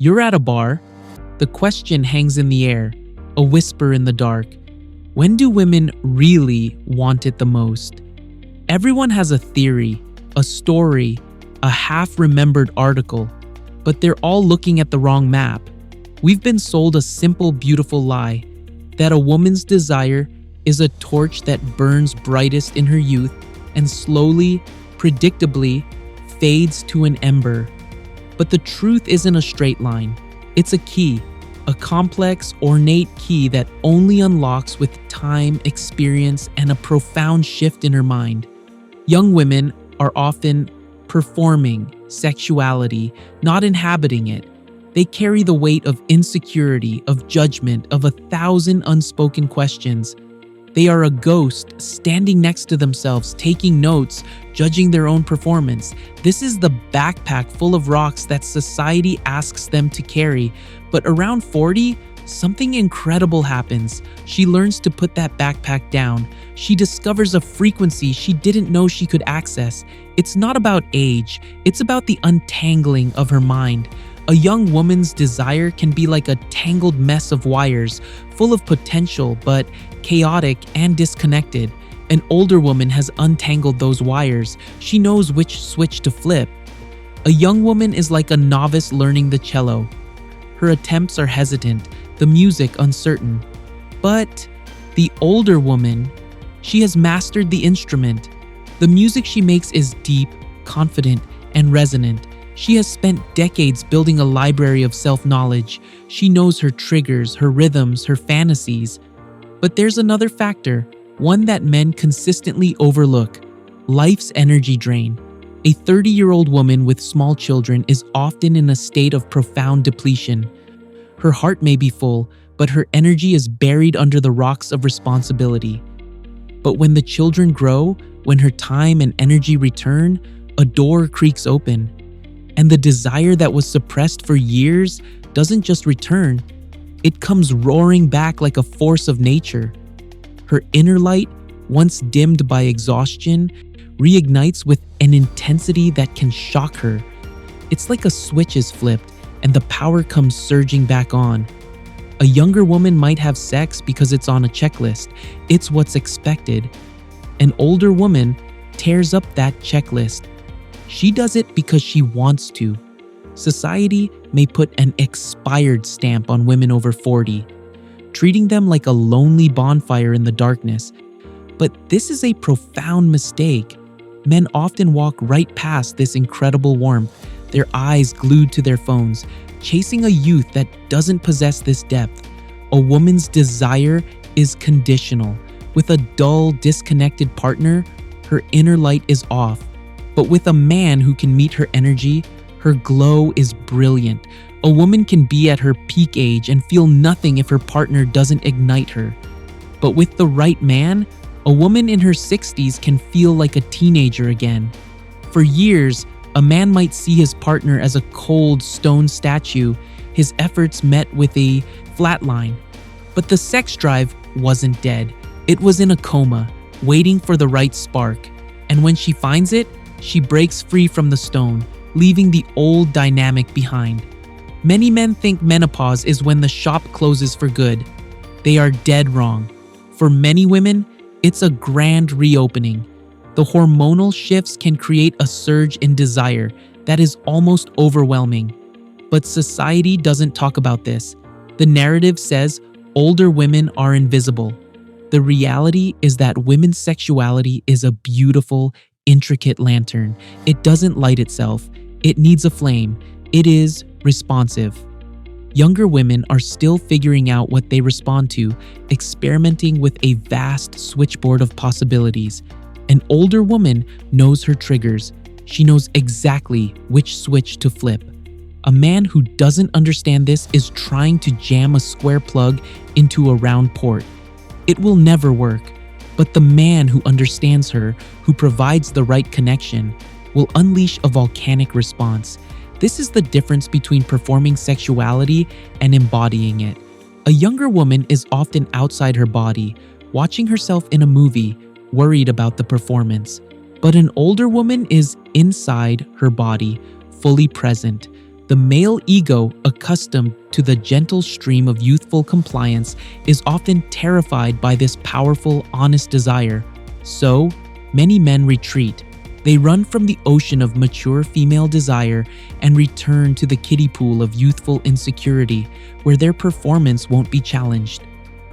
You're at a bar. The question hangs in the air, a whisper in the dark. When do women really want it the most? Everyone has a theory, a story, a half-remembered article, but they're all looking at the wrong map. We've been sold a simple, beautiful lie that a woman's desire is a torch that burns brightest in her youth and slowly, predictably, fades to an ember. But the truth isn't a straight line. It's a key, a complex, ornate key that only unlocks with time, experience, and a profound shift in her mind. Young women are often performing sexuality, not inhabiting it. They carry the weight of insecurity, of judgment, of 1,000 unspoken questions. They are a ghost standing next to themselves, taking notes, judging their own performance. This is the backpack full of rocks that society asks them to carry. But around 40, something incredible happens. She learns to put that backpack down. She discovers a frequency she didn't know she could access. It's not about age, it's about the untangling of her mind. A young woman's desire can be like a tangled mess of wires, full of potential but chaotic and disconnected. An older woman has untangled those wires. She knows which switch to flip. A young woman is like a novice learning the cello. Her attempts are hesitant, the music uncertain. But the older woman, she has mastered the instrument. The music she makes is deep, confident, and resonant. She has spent decades building a library of self-knowledge. She knows her triggers, her rhythms, her fantasies. But there's another factor, one that men consistently overlook: life's energy drain. A 30-year-old woman with small children is often in a state of profound depletion. Her heart may be full, but her energy is buried under the rocks of responsibility. But when the children grow, when her time and energy return, a door creaks open. And the desire that was suppressed for years doesn't just return, it comes roaring back like a force of nature. Her inner light, once dimmed by exhaustion, reignites with an intensity that can shock her. It's like a switch is flipped and the power comes surging back on. A younger woman might have sex because it's on a checklist. It's what's expected. An older woman tears up that checklist. She does it because she wants to. Society may put an expired stamp on women over 40, treating them like a lonely bonfire in the darkness. But this is a profound mistake. Men often walk right past this incredible warmth, their eyes glued to their phones, chasing a youth that doesn't possess this depth. A woman's desire is conditional. With a dull, disconnected partner, her inner light is off. But with a man who can meet her energy, her glow is brilliant. A woman can be at her peak age and feel nothing if her partner doesn't ignite her. But with the right man, a woman in her 60s can feel like a teenager again. For years, a man might see his partner as a cold stone statue, his efforts met with a flatline. But the sex drive wasn't dead. It was in a coma, waiting for the right spark. And when she finds it, she breaks free from the stone, leaving the old dynamic behind. Many men think menopause is when the shop closes for good. They are dead wrong. For many women, it's a grand reopening. The hormonal shifts can create a surge in desire that is almost overwhelming. But society doesn't talk about this. The narrative says older women are invisible. The reality is that women's sexuality is a beautiful, intricate lantern. It doesn't light itself. It needs a flame. It is responsive. Younger women are still figuring out what they respond to, experimenting with a vast switchboard of possibilities. An older woman knows her triggers. She knows exactly which switch to flip. A man who doesn't understand this is trying to jam a square plug into a round port. It will never work. But the man who understands her, who provides the right connection, will unleash a volcanic response. This is the difference between performing sexuality and embodying it. A younger woman is often outside her body, watching herself in a movie, worried about the performance. But an older woman is inside her body, fully present. The male ego, accustomed to the gentle stream of youthful compliance, is often terrified by this powerful, honest desire. So, many men retreat. They run from the ocean of mature female desire and return to the kiddie pool of youthful insecurity, where their performance won't be challenged.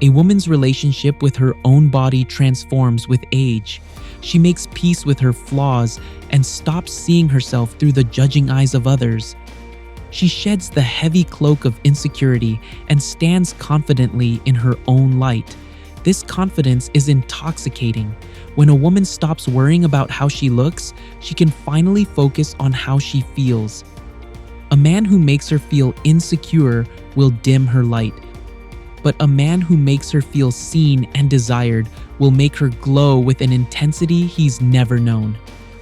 A woman's relationship with her own body transforms with age. She makes peace with her flaws and stops seeing herself through the judging eyes of others. She sheds the heavy cloak of insecurity and stands confidently in her own light. This confidence is intoxicating. When a woman stops worrying about how she looks, she can finally focus on how she feels. A man who makes her feel insecure will dim her light. But a man who makes her feel seen and desired will make her glow with an intensity he's never known.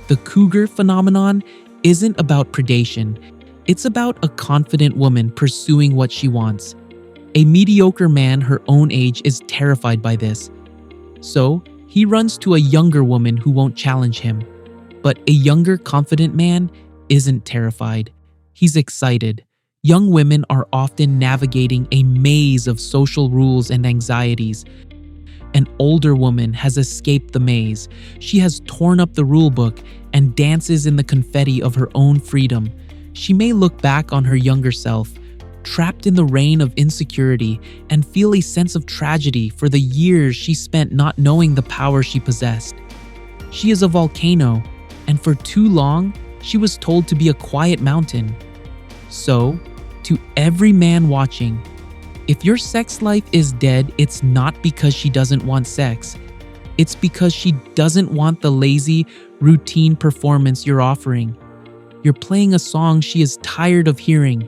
The cougar phenomenon isn't about predation. It's about a confident woman pursuing what she wants. A mediocre man her own age is terrified by this. So, he runs to a younger woman who won't challenge him. But a younger, confident man isn't terrified. He's excited. Young women are often navigating a maze of social rules and anxieties. An older woman has escaped the maze. She has torn up the rule book and dances in the confetti of her own freedom. She may look back on her younger self, trapped in the rain of insecurity, and feel a sense of tragedy for the years she spent not knowing the power she possessed. She is a volcano, and for too long, she was told to be a quiet mountain. So, to every man watching, if your sex life is dead, it's not because she doesn't want sex. It's because she doesn't want the lazy, routine performance you're offering. You're playing a song she is tired of hearing,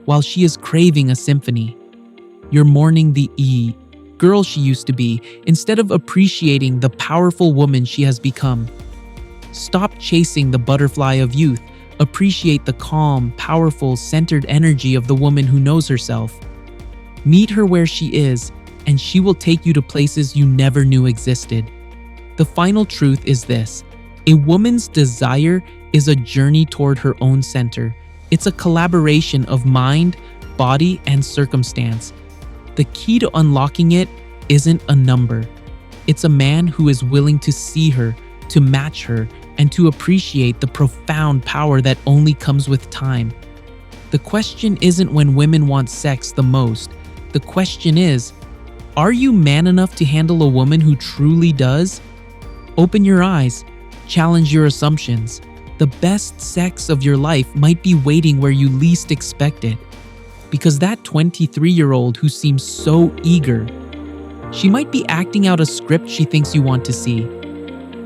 while she is craving a symphony. You're mourning the girl she used to be, instead of appreciating the powerful woman she has become. Stop chasing the butterfly of youth. Appreciate the calm, powerful, centered energy of the woman who knows herself. Meet her where she is, and she will take you to places you never knew existed. The final truth is this: a woman's desire is a journey toward her own center. It's a collaboration of mind, body, and circumstance. The key to unlocking it isn't a number. It's a man who is willing to see her, to match her, and to appreciate the profound power that only comes with time. The question isn't when women want sex the most. The question is, are you man enough to handle a woman who truly does? Open your eyes. Challenge your assumptions. The best sex of your life might be waiting where you least expect it. Because that 23-year-old who seems so eager, she might be acting out a script she thinks you want to see.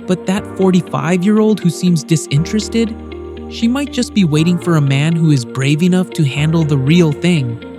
But that 45-year-old who seems disinterested, she might just be waiting for a man who is brave enough to handle the real thing.